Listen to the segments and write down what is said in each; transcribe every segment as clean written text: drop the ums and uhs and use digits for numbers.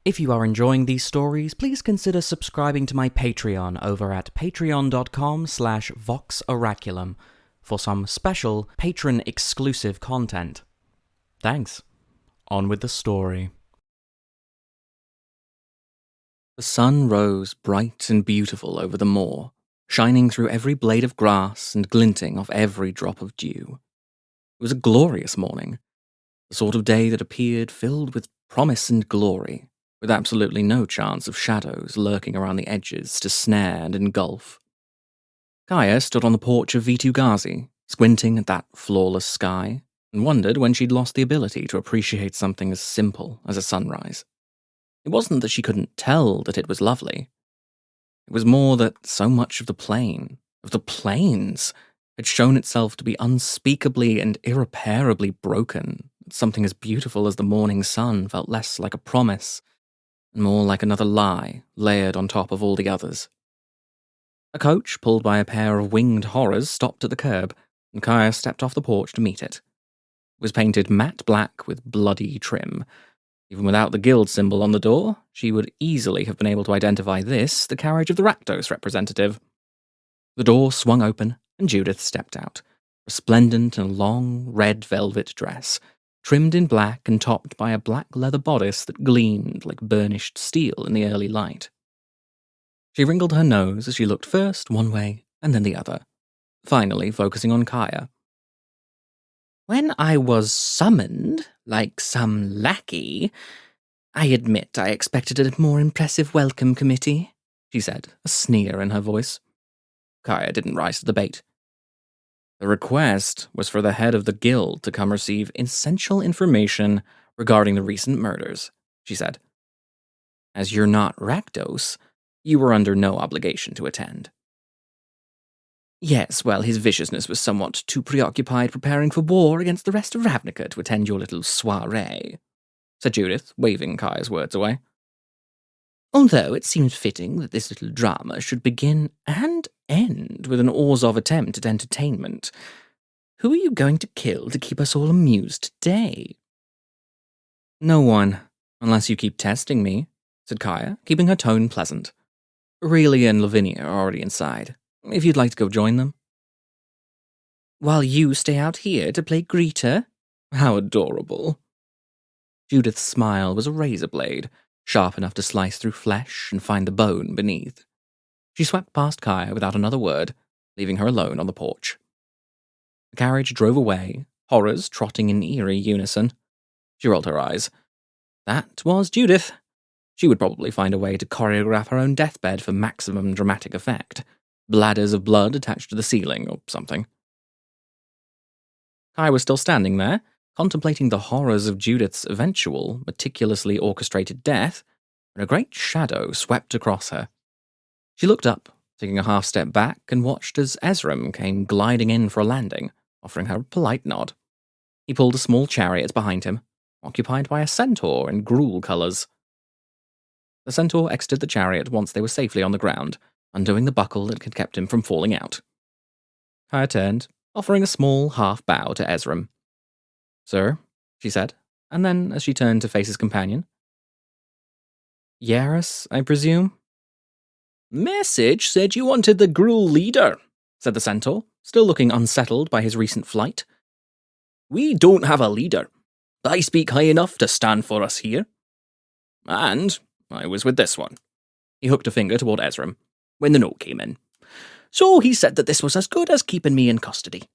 If you are enjoying these stories, please consider subscribing to my Patreon over at patreon.com/voxoraculum for some special patron-exclusive content. Thanks. On with the story. The sun rose bright and beautiful over the moor, shining through every blade of grass and glinting off every drop of dew. It was a glorious morning, the sort of day that appeared filled with promise and glory, with absolutely no chance of shadows lurking around the edges to snare and engulf. Kaya stood on the porch of V2 Ghazi, squinting at that flawless sky, and wondered when she'd lost the ability to appreciate something as simple as a sunrise. It wasn't that she couldn't tell that it was lovely. It was more that so much of the plains, had shown itself to be unspeakably and irreparably broken. Something as beautiful as the morning sun felt less like a promise, and more like another lie layered on top of all the others. A coach pulled by a pair of winged horrors stopped at the curb, and Kaya stepped off the porch to meet it. It was painted matte black with bloody trim. Even without the guild symbol on the door, she would easily have been able to identify this the carriage of the Rakdos representative. The door swung open, and Judith stepped out, resplendent in a long, red velvet dress, trimmed in black and topped by a black leather bodice that gleamed like burnished steel in the early light. She wrinkled her nose as she looked first one way and then the other, finally focusing on Kaya. "When I was summoned, like some lackey, I admit I expected a more impressive welcome committee," she said, a sneer in her voice. Kaya didn't rise to the bait. "The request was for the head of the guild to come receive essential information regarding the recent murders," she said. "As you're not Rakdos, you were under no obligation to attend." "Yes, well, his viciousness was somewhat too preoccupied preparing for war against the rest of Ravnica to attend your little soiree," said Judith, waving Kaya's words away. "Although it seemed fitting that this little drama should begin and end with an Orzhov attempt at entertainment. Who are you going to kill to keep us all amused today?" "No one, unless you keep testing me," said Kaya, keeping her tone pleasant. "Aurelia and Lavinia are already inside, if you'd like to go join them." "While you stay out here to play greeter? How adorable." Judith's smile was a razor blade, sharp enough to slice through flesh and find the bone beneath. She swept past Kaya without another word, leaving her alone on the porch. The carriage drove away, horrors trotting in eerie unison. She rolled her eyes. That was Judith. She would probably find a way to choreograph her own deathbed for maximum dramatic effect. Bladders of blood attached to the ceiling or something. Kaya was still standing there, contemplating the horrors of Judith's eventual, meticulously orchestrated death, when a great shadow swept across her. She looked up, taking a half step back, and watched as Ezram came gliding in for a landing, offering her a polite nod. He pulled a small chariot behind him, occupied by a centaur in gruel colours. The centaur exited the chariot once they were safely on the ground, undoing the buckle that had kept him from falling out. Kaya turned, offering a small half bow to Ezram. "Sir," she said, and then, as she turned to face his companion, "Yaris, I presume?" "Message said you wanted the gruel leader," said the centaur, still looking unsettled by his recent flight. "We don't have a leader, but I speak high enough to stand for us here. And I was with this one." He hooked a finger toward Ezram, "when the note came in. So he said that this was as good as keeping me in custody."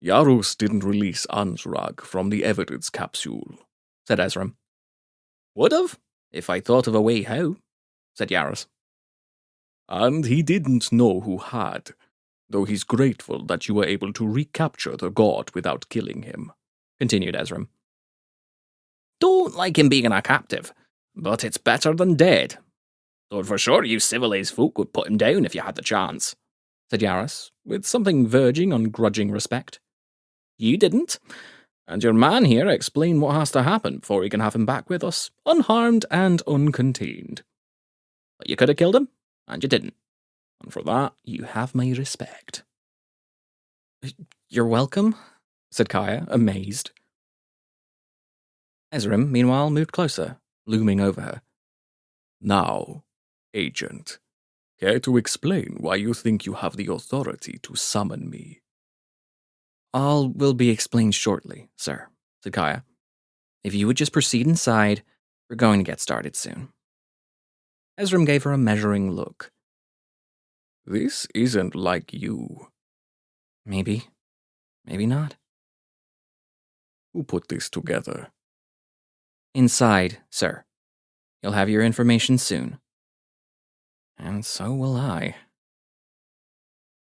"Yaros didn't release Ansrag from the evidence capsule," said Ezram. "Would've, if I thought of a way how," said Yaros. "And he didn't know who had, though he's grateful that you were able to recapture the god without killing him," continued Ezram. "Don't like him being a captive, but it's better than dead. Though for sure you civilized folk would put him down if you had the chance," said Yaros, with something verging on grudging respect. "You didn't, and your man here explained what has to happen before we can have him back with us, unharmed and uncontained. But you could have killed him, and you didn't. And for that, you have my respect." "You're welcome," said Kaya, amazed. Ezram, meanwhile, moved closer, looming over her. Now, Agent, care to explain why you think you have the authority to summon me? All will be explained shortly, sir, said Kaya. If you would just proceed inside, we're going to get started soon. Ezram gave her a measuring look. This isn't like you. Maybe. Maybe not. Who put this together? Inside, sir. You'll have your information soon. And so will I.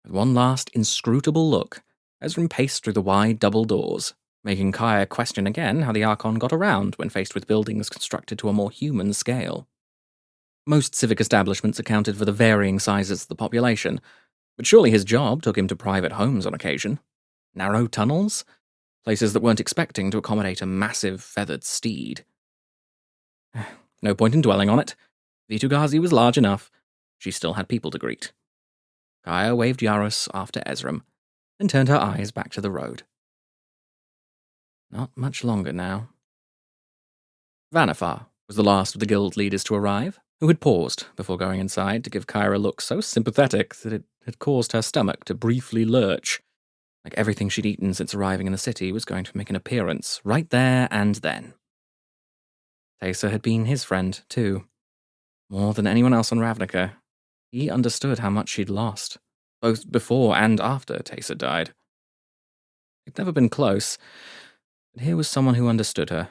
With one last inscrutable look, Ezram paced through the wide double doors, making Kaya question again how the Archon got around when faced with buildings constructed to a more human scale. Most civic establishments accounted for the varying sizes of the population, but surely his job took him to private homes on occasion. Narrow tunnels? Places that weren't expecting to accommodate a massive feathered steed. No point in dwelling on it. Vitugazi was large enough. She still had people to greet. Kaya waved Yaros after Ezram, then turned her eyes back to the road. Not much longer now. Vanifar was the last of the guild leaders to arrive, who had paused before going inside to give Kaya a look so sympathetic that it had caused her stomach to briefly lurch, like everything she'd eaten since arriving in the city was going to make an appearance right there and then. Teysa had been his friend, too. More than anyone else on Ravnica, he understood how much she'd lost, both before and after Teysa died. They'd never been close, but here was someone who understood her,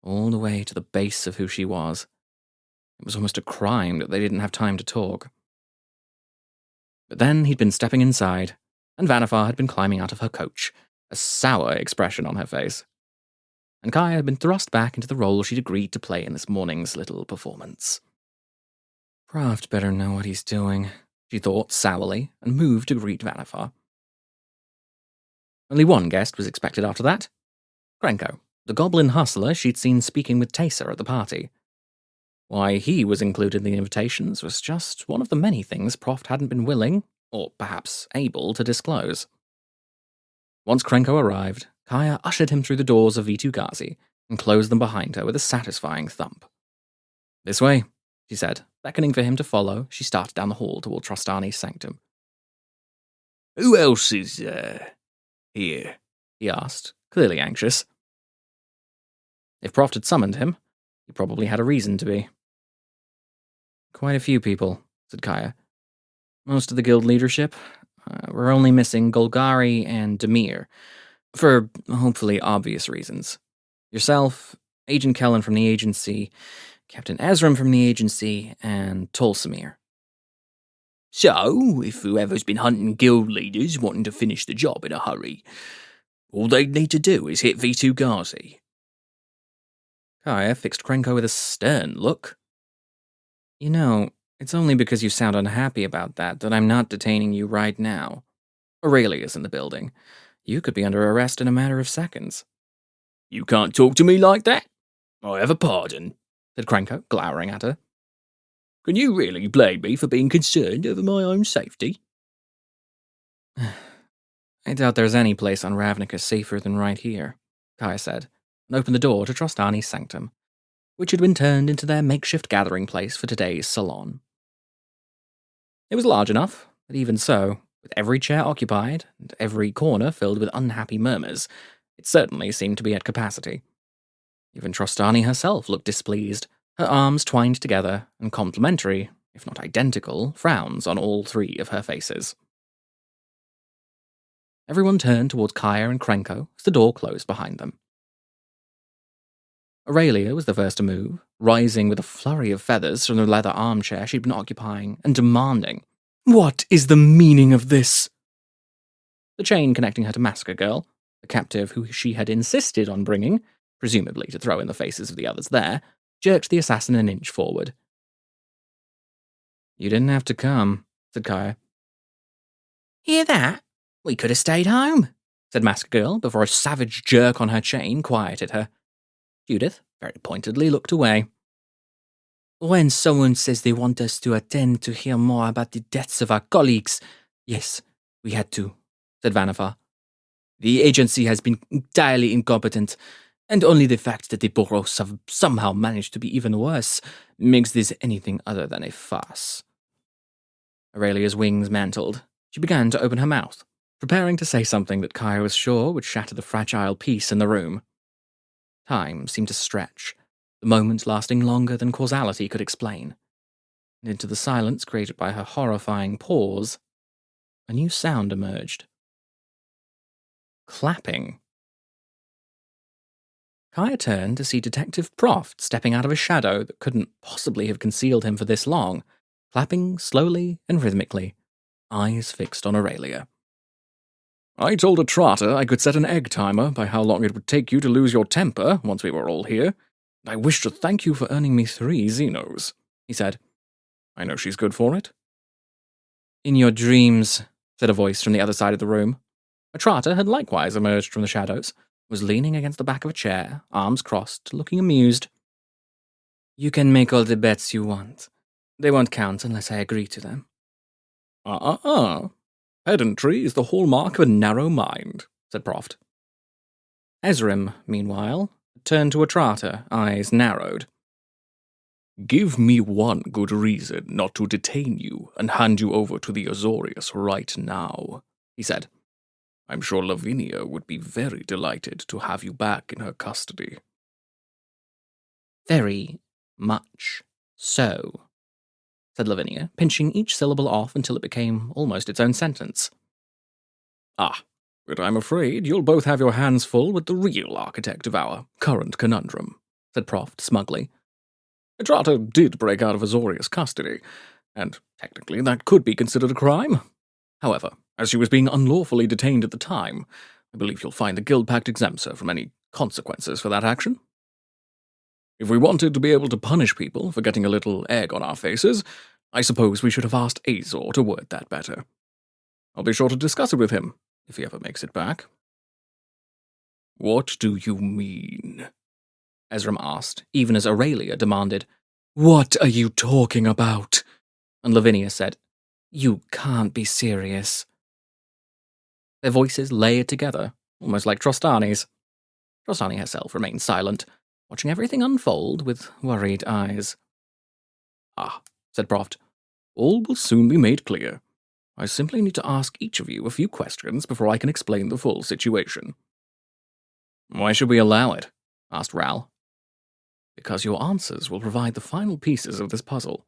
all the way to the base of who she was. It was almost a crime that they didn't have time to talk. But then he'd been stepping inside, and Vanifar had been climbing out of her coach, a sour expression on her face. And Kaya had been thrust back into the role she'd agreed to play in this morning's little performance. Proft better know what he's doing, she thought sourly, and moved to greet Vanifar. Only one guest was expected after that. Krenko, the goblin hustler she'd seen speaking with Teysa at the party. Why he was included in the invitations was just one of the many things Proft hadn't been willing, or perhaps able, to disclose. Once Krenko arrived, Kaya ushered him through the doors of Vitugazi and closed them behind her with a satisfying thump. This way, she said, beckoning for him to follow. She started down the hall toward Trostani's sanctum. Who else is, here? He asked, clearly anxious. If Proft had summoned him, he probably had a reason to be. Quite a few people, said Kaya. Most of the guild leadership. We're only missing Golgari and Demir, for hopefully obvious reasons. Yourself, Agent Kellen from the agency, Captain Ezram from the agency, and Tolsamir. So, if whoever's been hunting guild leaders wanting to finish the job in a hurry, all they'd need to do is hit Vitugazi. Kaya fixed Krenko with a stern look. You know, it's only because you sound unhappy about that I'm not detaining you right now. Aurelia's in the building. You could be under arrest in a matter of seconds. You can't talk to me like that. I have a pardon, said Krenko, glowering at her. Can you really blame me for being concerned over my own safety? I doubt there's any place on Ravnica safer than right here, Kaya said, and opened the door to Trostani's sanctum, which had been turned into their makeshift gathering place for today's salon. It was large enough, but even so, with every chair occupied and every corner filled with unhappy murmurs, it certainly seemed to be at capacity. Even Trostani herself looked displeased, her arms twined together, and complimentary, if not identical, frowns on all three of her faces. Everyone turned towards Kaya and Krenko as the door closed behind them. Aurelia was the first to move, rising with a flurry of feathers from the leather armchair she'd been occupying, and demanding, "What is the meaning of this?" The chain connecting her to Massacre Girl, the captive who she had insisted on bringing, presumably to throw in the faces of the others there, jerked the assassin an inch forward. "You didn't have to come," said Kaya. "Hear that? We could have stayed home," said Massacre Girl before a savage jerk on her chain quieted her. Judith, very pointedly, looked away. "When someone says they want us to attend to hear more about the deaths of our colleagues, yes, we had to," said Vanifar. "The agency has been entirely incompetent, And only the fact that the Boros have somehow managed to be even worse makes this anything other than a farce. Aurelia's wings mantled. She began to open her mouth, preparing to say something that Kaya was sure would shatter the fragile peace in the room. Time seemed to stretch, the moment lasting longer than causality could explain. And into the silence created by her horrifying pause, a new sound emerged. Clapping. Kaya turned to see Detective Proft stepping out of a shadow that couldn't possibly have concealed him for this long, clapping slowly and rhythmically, eyes fixed on Aurelia. I told a trotter I could set an egg timer by how long it would take you to lose your temper once we were all here. I wish to thank you for earning me 3 Xenos, he said. I know she's good for it. In your dreams, said a voice from the other side of the room. A trotter had likewise emerged from the shadows, was leaning against the back of a chair, arms crossed, looking amused. You can make all the bets you want. They won't count unless I agree to them. Pedantry is the hallmark of a narrow mind, said Proft. Ezrim, meanwhile, turned to a trotter, eyes narrowed. Give me one good reason not to detain you and hand you over to the Azorius right now, he said. I'm sure Lavinia would be very delighted to have you back in her custody. Very much so, said Lavinia, pinching each syllable off until it became almost its own sentence. But I'm afraid you'll both have your hands full with the real architect of our current conundrum, said Proft smugly. Etrata did break out of Azorius custody, and technically that could be considered a crime. However, as she was being unlawfully detained at the time, I believe you'll find the Guild Pact exempts her from any consequences for that action. If we wanted to be able to punish people for getting a little egg on our faces, I suppose we should have asked Azor to word that better. I'll be sure to discuss it with him, if he ever makes it back. What do you mean? Ezrim asked, even as Aurelia demanded, What are you talking about? And Lavinia said, You can't be serious. Their voices layered together, almost like Trostani's. Trostani herself remained silent, watching everything unfold with worried eyes. Said Proft. All will soon be made clear. I simply need to ask each of you a few questions before I can explain the full situation. Why should we allow it? Asked Ral. Because your answers will provide the final pieces of this puzzle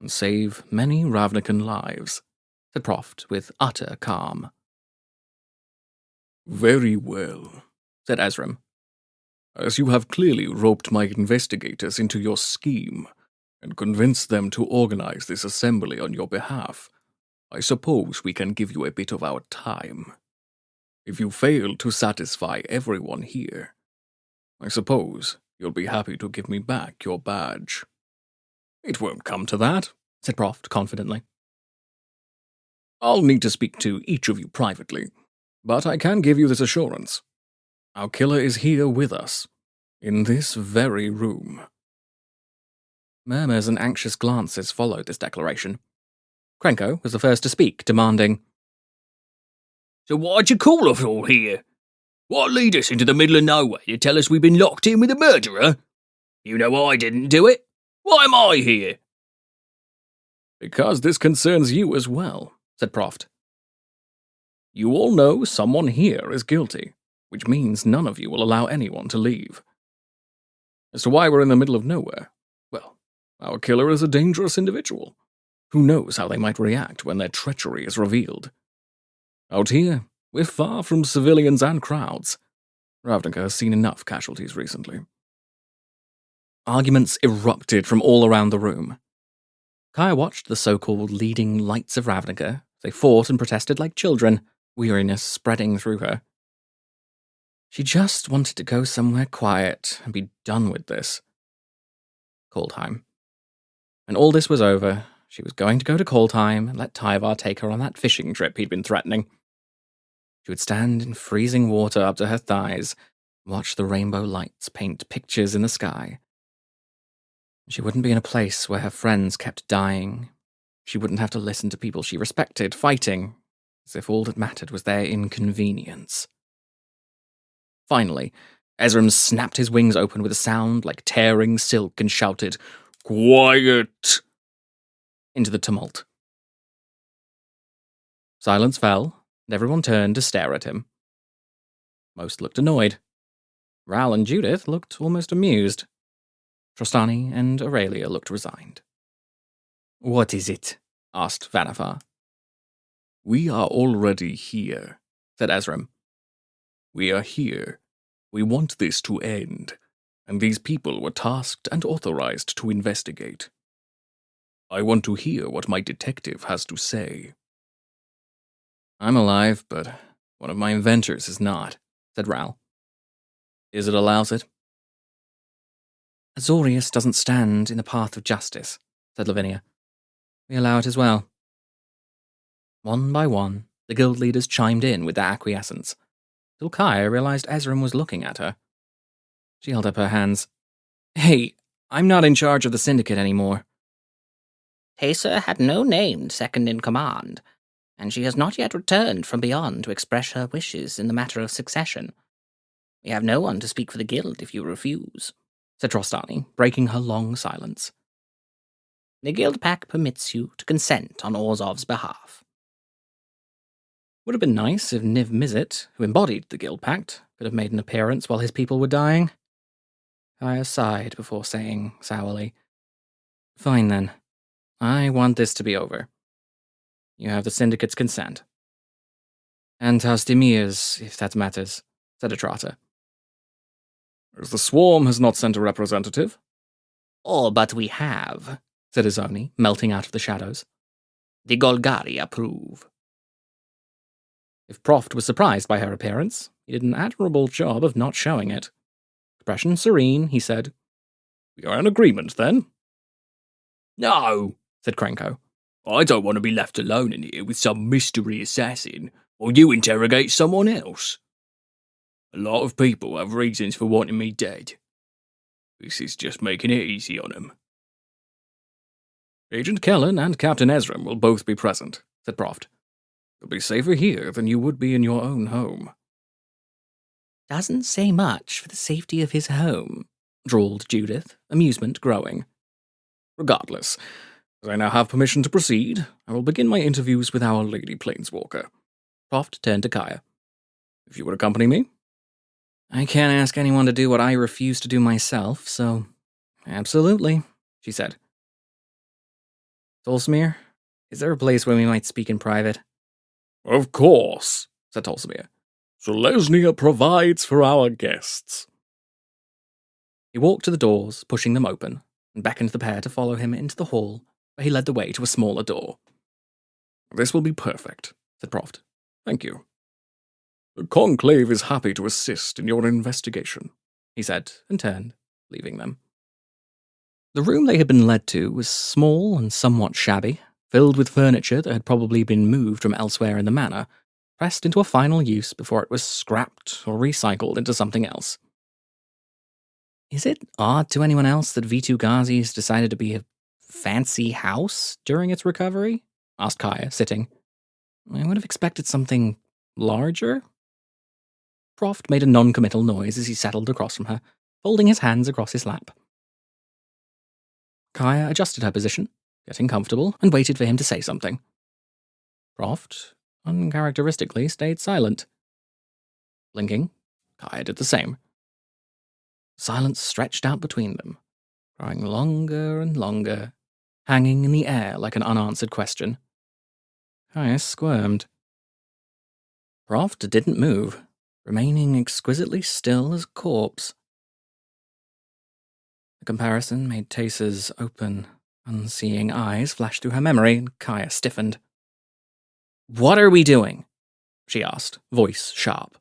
and save many Ravnican lives, said Proft with utter calm. Very well, said Ezrim. As you have clearly roped my investigators into your scheme and convinced them to organize this assembly on your behalf, I suppose we can give you a bit of our time. If you fail to satisfy everyone here, I suppose you'll be happy to give me back your badge. It won't come to that, said Proft confidently. I'll need to speak to each of you privately, but I can give you this assurance. Our killer is here with us, in this very room. Murmurs and anxious glances followed this declaration. Krenko was the first to speak, demanding, So why'd you call us all here? What lead us into the middle of nowhere to tell us we've been locked in with a murderer? You know I didn't do it. Why am I here? Because this concerns you as well, said Proft. You all know someone here is guilty, which means none of you will allow anyone to leave. As to why we're in the middle of nowhere, well, our killer is a dangerous individual. Who knows how they might react when their treachery is revealed? Out here, we're far from civilians and crowds. Ravnica has seen enough casualties recently. Arguments erupted from all around the room. Kaya watched the so-called leading lights of Ravnica. They fought and protested like children, weariness spreading through her. She just wanted to go somewhere quiet and be done with this. Kaldheim. When all this was over, she was going to go to Kaldheim and let Tyvar take her on that fishing trip he'd been threatening. She would stand in freezing water up to her thighs and watch the rainbow lights paint pictures in the sky. She wouldn't be in a place where her friends kept dying. She wouldn't have to listen to people she respected fighting, as if all that mattered was their inconvenience. Finally, Ezram snapped his wings open with a sound like tearing silk and shouted, "Quiet!" into the tumult. Silence fell, and everyone turned to stare at him. Most looked annoyed. Ral and Judith looked almost amused. Trostani and Aurelia looked resigned. What is it? Asked Vanifar. "We are already here," said Ezram. "We are here. We want this to end, and these people were tasked and authorized to investigate. I want to hear what my detective has to say." I'm alive, but one of my inventors is not, said Ral. Is it allows it? Azorius doesn't stand in the path of justice, said Lavinia. We allow it as well. One by one, the guild leaders chimed in with their acquiescence, till Kaya realized Ezram was looking at her. She held up her hands. Hey, I'm not in charge of the syndicate anymore. Teysa had no named second in command, and she has not yet returned from beyond to express her wishes in the matter of succession. We have no one to speak for the guild if you refuse, said Trostani, breaking her long silence. The guild pact permits you to consent on Orzov's behalf. Would have been nice if Niv Mizzet, who embodied the guild pact, could have made an appearance while his people were dying. Kaya sighed before saying sourly, Fine then. I want this to be over. You have the syndicate's consent. And House Demir's, if that matters, said Atrata. As the swarm has not sent a representative. All but we have, said Izoni, melting out of the shadows. The Golgari approve. If Proft was surprised by her appearance, he did an admirable job of not showing it. Expression serene, he said. We are in agreement, then? No, said Krenko. I don't want to be left alone in here with some mystery assassin, or you interrogate someone else. A lot of people have reasons for wanting me dead. This is just making it easy on them. Agent Kellen and Captain Ezram will both be present, said Proft. You'll be safer here than you would be in your own home. Doesn't say much for the safety of his home, drawled Judith, amusement growing. Regardless, as I now have permission to proceed, I will begin my interviews with our Lady Planeswalker. Proft turned to Kaya. If you would accompany me? I can't ask anyone to do what I refuse to do myself, so... Absolutely, she said. Tolsimir, is there a place where we might speak in private? Of course, said Tolsimir. Selesnya provides for our guests. He walked to the doors, pushing them open, and beckoned the pair to follow him into the hall, where he led the way to a smaller door. This will be perfect, said Proft. Thank you. The Conclave is happy to assist in your investigation, he said, and turned, leaving them. The room they had been led to was small and somewhat shabby, filled with furniture that had probably been moved from elsewhere in the manor, pressed into a final use before it was scrapped or recycled into something else. Is it odd to anyone else that V2 Ghazi's decided to be a fancy house during its recovery? Asked Kaya, sitting. I would have expected something larger. Proft made a non-committal noise as he settled across from her, folding his hands across his lap. Kaya adjusted her position, getting comfortable, and waited for him to say something. Proft, uncharacteristically, stayed silent. Blinking, Kaya did the same. Silence stretched out between them, growing longer and longer, hanging in the air like an unanswered question. Kaya squirmed. Proft didn't move, remaining exquisitely still as a corpse. The comparison made Teysa's open, unseeing eyes flash through her memory, and Kaya stiffened. What are we doing? She asked, voice sharp.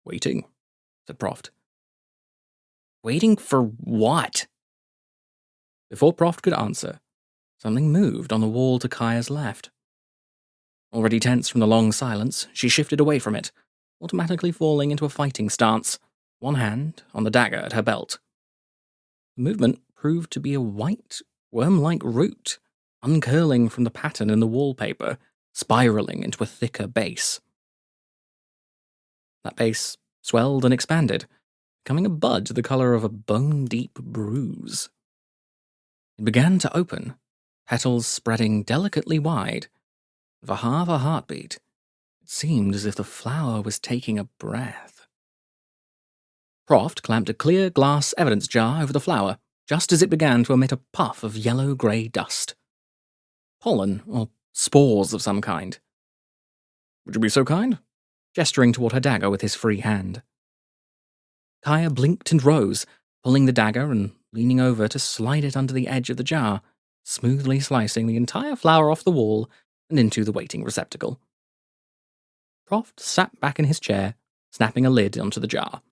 Waiting, said Proft. Waiting for what? Before Proft could answer, something moved on the wall to Kaya's left. Already tense from the long silence, she shifted away from it, automatically falling into a fighting stance, one hand on the dagger at her belt. The movement proved to be a white, worm-like root, uncurling from the pattern in the wallpaper, spiraling into a thicker base. That base swelled and expanded, becoming a bud the color of a bone-deep bruise. It began to open, petals spreading delicately wide. For half a heartbeat, it seemed as if the flower was taking a breath. Proft clamped a clear glass evidence jar over the flower, just as it began to emit a puff of yellow-grey dust. Pollen, or spores of some kind. "Would you be so kind?" gesturing toward her dagger with his free hand. Kaya blinked and rose, pulling the dagger and leaning over to slide it under the edge of the jar, smoothly slicing the entire flower off the wall and into the waiting receptacle. Proft sat back in his chair, snapping a lid onto the jar.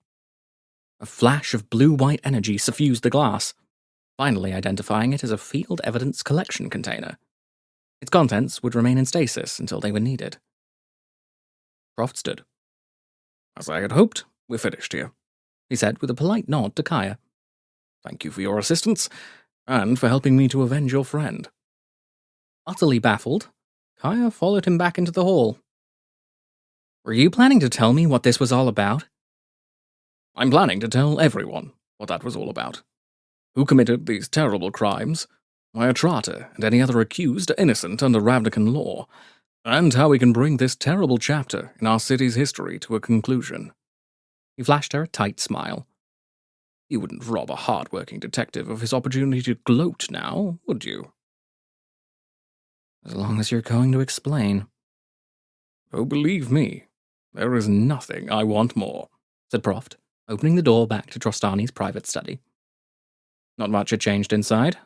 A flash of blue-white energy suffused the glass, finally identifying it as a field evidence collection container. Its contents would remain in stasis until they were needed. Proft stood. "As I had hoped, we're finished here," he said with a polite nod to Kaya. "Thank you for your assistance, and for helping me to avenge your friend." Utterly baffled, Kaya followed him back into the hall. "Were you planning to tell me what this was all about?" "I'm planning to tell everyone what that was all about. Who committed these terrible crimes, why Atrata and any other accused are innocent under Ravnican law, and how we can bring this terrible chapter in our city's history to a conclusion." He flashed her a tight smile. "You wouldn't rob a hard-working detective of his opportunity to gloat now, would you?" "As long as you're going to explain." "Oh, believe me, there is nothing I want more," said Proft, opening the door back to Trostani's private study. Not much had changed inside.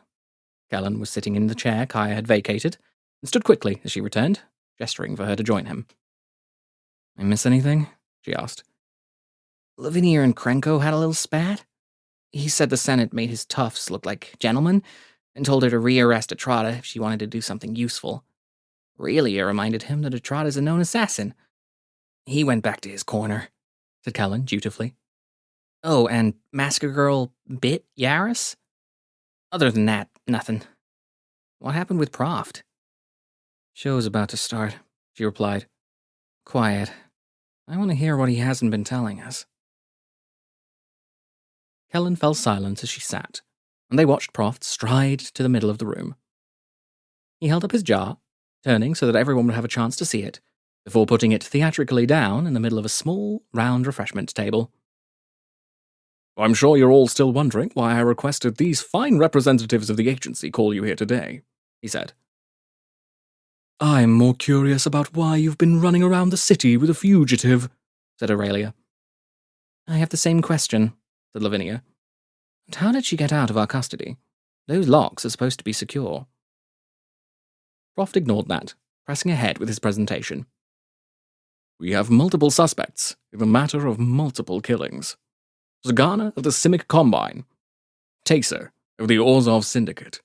Kellen was sitting in the chair Kaya had vacated, and stood quickly as she returned, gesturing for her to join him. "I miss anything?" she asked. "Lavinia and Krenko had a little spat. He said the Senate made his toughs look like gentlemen, and told her to re-arrest Atrata if she wanted to do something useful. Really, it reminded him that Atrata's a known assassin. He went back to his corner," said Kellen dutifully. "Oh, and Masker Girl bit Yaris? Other than that, nothing. What happened with Proft?" "Show's about to start," she replied. "Quiet. I want to hear what he hasn't been telling us." Kellen fell silent as she sat, and they watched Proft stride to the middle of the room. He held up his jar, turning so that everyone would have a chance to see it, before putting it theatrically down in the middle of a small, round refreshment table. "I'm sure you're all still wondering why I requested these fine representatives of the agency call you here today," he said. "I'm more curious about why you've been running around the city with a fugitive," said Aurelia. "I have the same question," said Lavinia. "And how did she get out of our custody? Those locks are supposed to be secure." Proft ignored that, pressing ahead with his presentation. "We have multiple suspects in the matter of multiple killings. Zagana of the Simic Combine, Taser of the Orzhov Syndicate,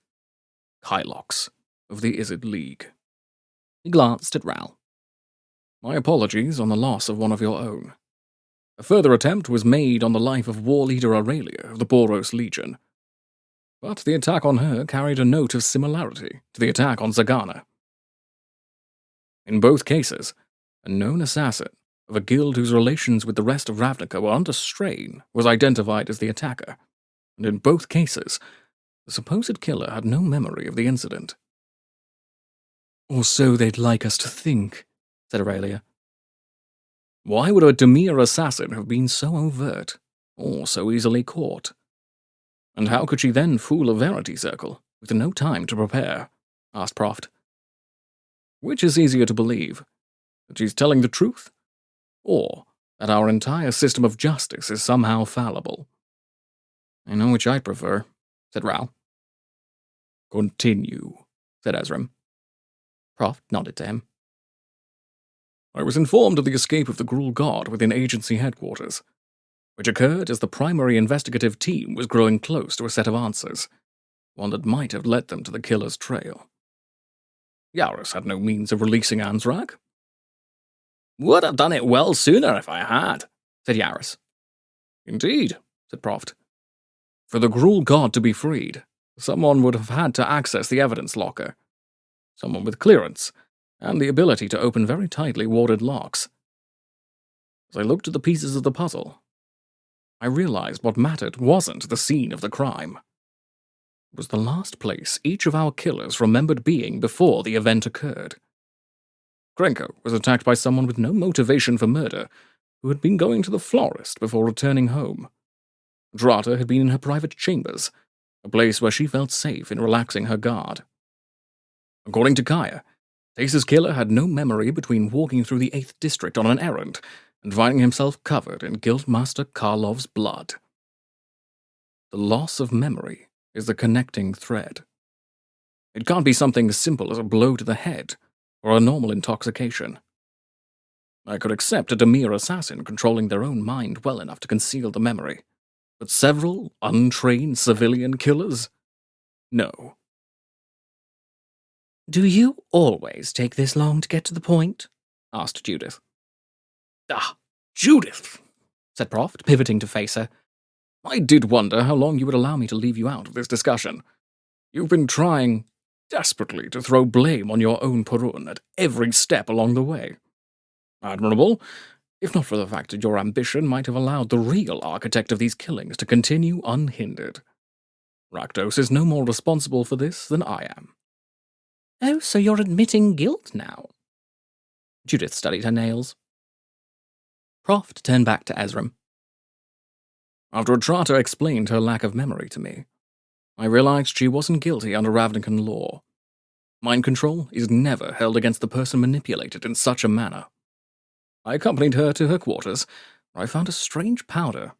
Kylox of the Izzard League." He glanced at Ral. "My apologies on the loss of one of your own. A further attempt was made on the life of War Leader Aurelia of the Boros Legion, but the attack on her carried a note of similarity to the attack on Zagana. In both cases, a known assassin of a guild whose relations with the rest of Ravnica were under strain was identified as the attacker, and in both cases, the supposed killer had no memory of the incident." "Or so they'd like us to think," said Aurelia. "Why would a Demir assassin have been so overt, or so easily caught? And how could she then fool a Verity Circle, with no time to prepare?" asked Proft. "Which is easier to believe, that she's telling the truth, or that our entire system of justice is somehow fallible?" "I know which I prefer," said Ral. "Continue," said Ezram. Proft nodded to him. "I was informed of the escape of the Gruul God within agency headquarters, which occurred as the primary investigative team was growing close to a set of answers, one that might have led them to the killer's trail. Yaris had no means of releasing Anzrak." "Would have done it well sooner if I had," said Yaris. "Indeed," said Proft. "For the Gruul God to be freed, someone would have had to access the evidence locker. Someone with clearance, and the ability to open very tightly warded locks. As I looked at the pieces of the puzzle, I realized what mattered wasn't the scene of the crime. It was the last place each of our killers remembered being before the event occurred. Krenko was attacked by someone with no motivation for murder, who had been going to the florist before returning home. Drata had been in her private chambers, a place where she felt safe in relaxing her guard. According to Kaya, Tace's killer had no memory between walking through the 8th District on an errand and finding himself covered in Guildmaster Karlov's blood. The loss of memory is the connecting thread. It can't be something as simple as a blow to the head or a normal intoxication. I could accept a Demir assassin controlling their own mind well enough to conceal the memory, but several untrained civilian killers? No. Do you always take this long to get to the point? Asked Judith. Judith, said Proft, pivoting to face her. I did wonder how long you would allow me to leave you out of this discussion. You've been trying desperately to throw blame on your own Perun at every step along the way. Admirable, if not for the fact that your ambition might have allowed the real architect of these killings to continue unhindered. Rakdos is no more responsible for this than I am. Oh, so you're admitting guilt now? Judith studied her nails. Proft turned back to Ezram. After Atrata explained her lack of memory to me, I realized she wasn't guilty under Ravnican law. Mind control is never held against the person manipulated in such a manner. I accompanied her to her quarters, where I found a strange powder.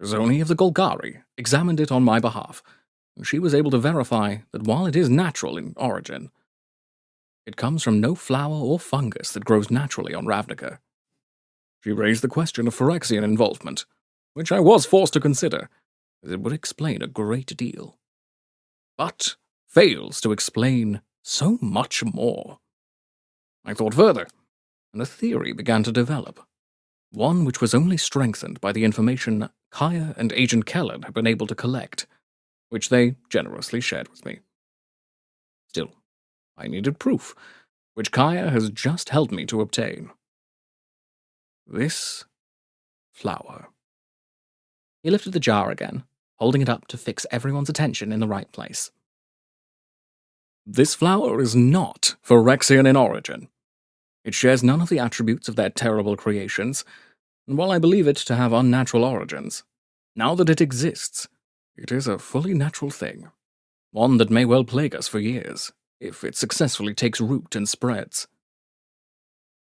Zoni of the Golgari examined it on my behalf, and she was able to verify that while it is natural in origin, it comes from no flower or fungus that grows naturally on Ravnica. She raised the question of Phyrexian involvement, which I was forced to consider, as it would explain a great deal. But fails to explain so much more. I thought further, and a theory began to develop, one which was only strengthened by the information Kaya and Agent Kellen had been able to collect, which they generously shared with me. Still, I needed proof, which Kaya has just helped me to obtain. This flower. He lifted the jar again, holding it up to fix everyone's attention in the right place. This flower is not Phyrexian in origin. It shares none of the attributes of their terrible creations, and while I believe it to have unnatural origins, now that it exists, it is a fully natural thing, one that may well plague us for years, if it successfully takes root and spreads.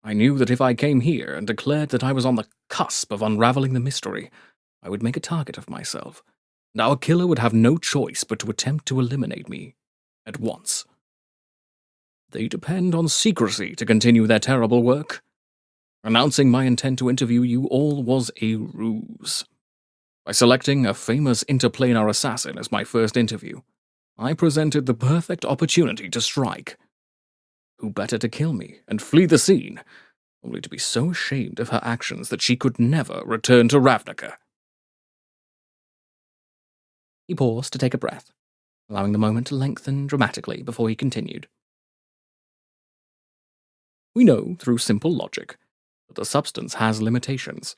I knew that if I came here and declared that I was on the cusp of unraveling the mystery, I would make a target of myself, and our killer would have no choice but to attempt to eliminate me at once. They depend on secrecy to continue their terrible work. Announcing my intent to interview you all was a ruse. By selecting a famous interplanar assassin as my first interview, I presented the perfect opportunity to strike. Who better to kill me and flee the scene, only to be so ashamed of her actions that she could never return to Ravnica? He paused to take a breath, allowing the moment to lengthen dramatically before he continued. We know, through simple logic, that the substance has limitations.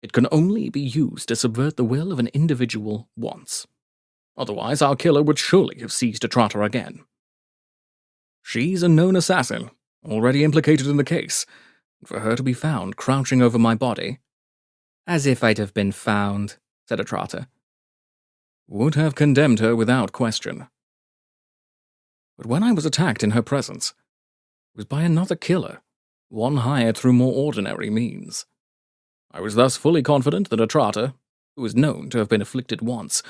It can only be used to subvert the will of an individual once. Otherwise, our killer would surely have seized Atrata again. She's a known assassin, already implicated in the case, and for her to be found crouching over my body— As if I'd have been found, said Atrata. Would have condemned her without question. But when I was attacked in her presence, it was by another killer, one hired through more ordinary means. I was thus fully confident that Atrata, who is known to have been afflicted once,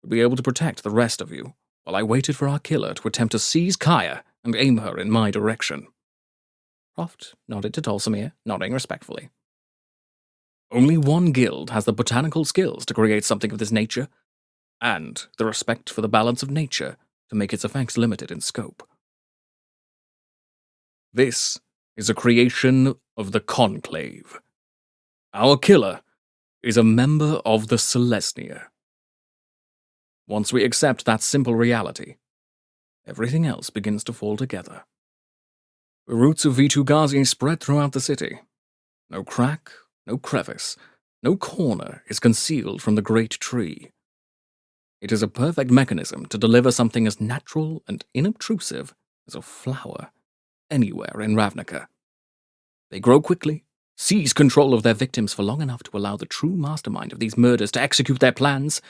would be able to protect the rest of you, while I waited for our killer to attempt to seize Kaya and aim her in my direction. Proft nodded to Tolsimir, nodding respectfully. Only one guild has the botanical skills to create something of this nature, and the respect for the balance of nature to make its effects limited in scope. This is a creation of the Conclave. Our killer is a member of the Celestia. Once we accept that simple reality, everything else begins to fall together. The roots of Vitu Ghazi spread throughout the city, No crack, no crevice, no corner is concealed from the great tree. It is a perfect mechanism to deliver something as natural and inobtrusive as a flower anywhere in Ravnica. They grow quickly, seize control of their victims for long enough to allow the true mastermind of these murders to execute their plans,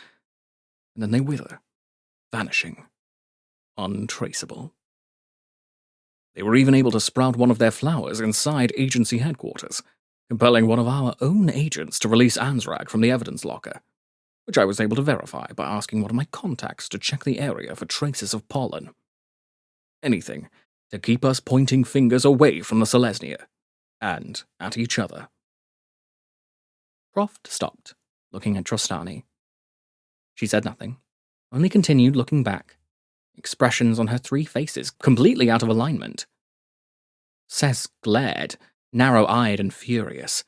and then they wither, vanishing, untraceable. They were even able to sprout one of their flowers inside agency headquarters, compelling one of our own agents to release Ansrag from the evidence locker, which I was able to verify by asking one of my contacts to check the area for traces of pollen. Anything to keep us pointing fingers away from the Selesnya, and at each other. Proft stopped, looking at Trostani. She said nothing, only continued looking back, expressions on her 3 faces completely out of alignment. Sez glared, narrow-eyed and furious.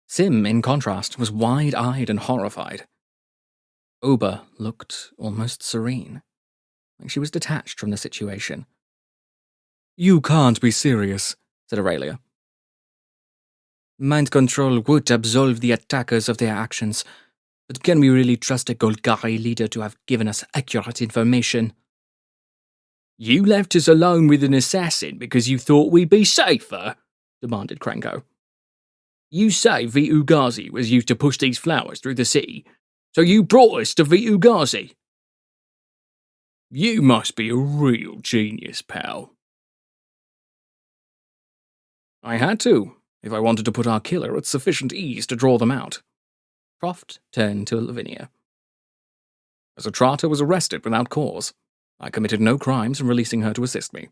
Sim, in contrast, was wide-eyed and horrified. Oba looked almost serene, like she was detached from the situation. "You can't be serious," said Aurelia. Mind control would absolve the attackers of their actions, but can we really trust a Golgari leader to have given us accurate information? You left us alone with an assassin because you thought we'd be safer? Demanded Krenko. You say Vitu-Ghazi was used to push these flowers through the city, so you brought us to Vitu-Ghazi. You must be a real genius, pal. I had to, if I wanted to put our killer at sufficient ease to draw them out. Proft turned to Lavinia. As Atrata was arrested without cause, I committed no crimes in releasing her to assist me.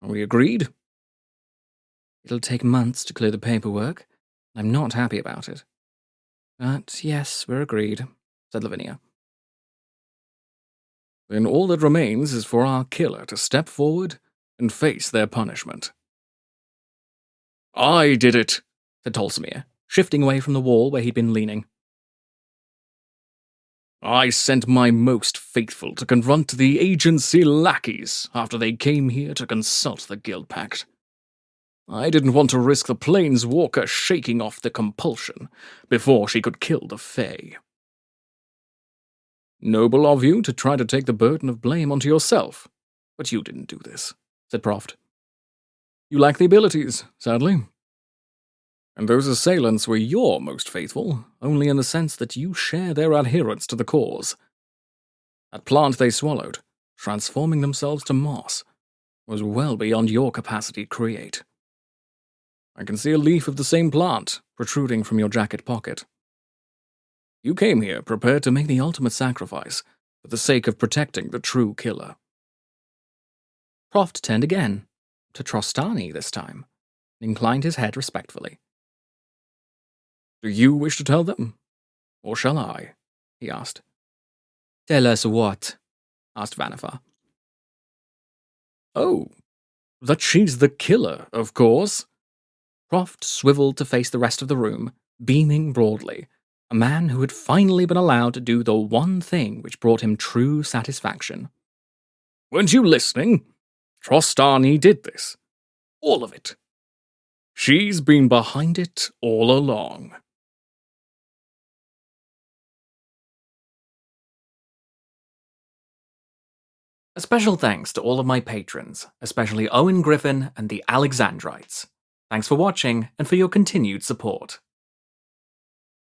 Are we agreed? It'll take months to clear the paperwork. I'm not happy about it. But yes, we're agreed, said Lavinia. Then all that remains is for our killer to step forward and face their punishment. I did it, said Tolsimir, shifting away from the wall where he'd been leaning. I sent my most faithful to confront the agency lackeys after they came here to consult the Guild Pact. I didn't want to risk the Planeswalker shaking off the compulsion before she could kill the Fae. Noble of you to try to take the burden of blame onto yourself, but you didn't do this, said Proft. You lack the abilities, sadly. And those assailants were your most faithful, only in the sense that you share their adherence to the cause. That plant they swallowed, transforming themselves to moss, was well beyond your capacity to create. I can see a leaf of the same plant protruding from your jacket pocket. You came here prepared to make the ultimate sacrifice for the sake of protecting the true killer. Proft turned again, to Trostani this time, and inclined his head respectfully. Do you wish to tell them? Or shall I? He asked. Tell us what? Asked Vannifar. Oh, that she's the killer, of course. Proft swiveled to face the rest of the room, beaming broadly, a man who had finally been allowed to do the one thing which brought him true satisfaction. Weren't you listening? Trostani did this. All of it. She's been behind it all along. A special thanks to all of my patrons, especially Owen Griffin and the Alexandrites. Thanks for watching and for your continued support.